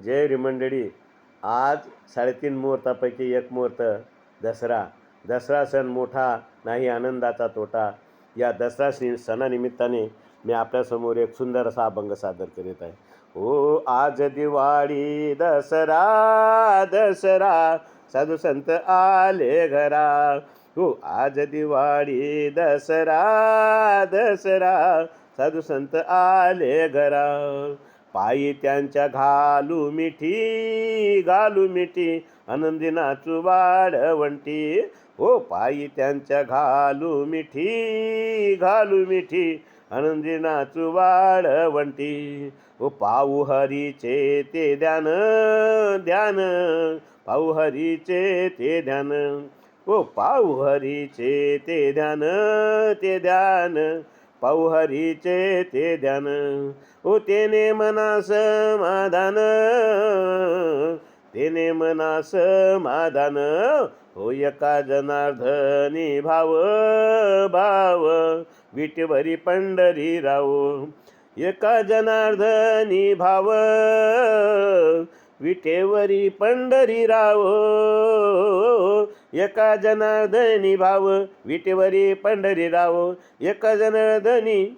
जय रे मंडळी. आज 3.5 मुहूर्तापैकी एक मुहूर्त दसरा. दसरा सण मोठा नाही आनंदाचा तोटा. या दसरा सणानिमित्ताने मी आपल्यासमोर एक सुंदर असा अभंग सादर करीत आहे. हो आज दिवाळी दसरा दसरा, साधू संत आले घरा. हो आज दिवाळी दसरा दसरा, साधू संत आले घरा. पायी त्यांच्या घालू मिठी आनंदी नाचू वाढवंटी. हो पायी त्यांच्या घालू मिठी आनंदी नाचू वाढवंटी. हो पाहू हरीचे ते ध्यान ध्यान, पाहू हरीचे ते ध्यान. हो पाहू हरीचे ते ध्यान पाहू हरीचे ते ध्यान. हो तेने मना समाधान हो एका जनार्दनी भाव विटेवरी पंढरी राव. एका जनार्दनी भाव विटेवरी पंढरी राव. एका जनार्दनी भाव विटेवरी पंढरी राव. एका जनार्दनी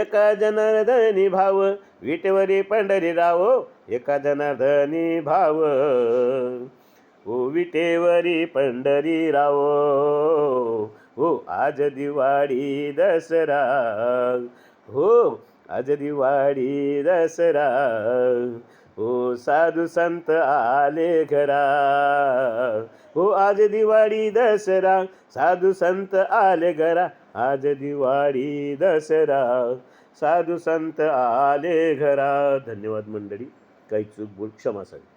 एका जनार्दनी भाव विटेवरी पंढरी राव. एका जनार्दनी भाव विटेवरी पंढरी राव. आज दिवाळी दसरा. आज दिवाळी दसरा. साधू संत आले घरा. आज दिवाळी दसरा, साधू संत आले घरा. आज दिवाळी दसरा, साधू संत आले घरा. धन्यवाद मंडळी. काही चूक बोल क्षमा असावी.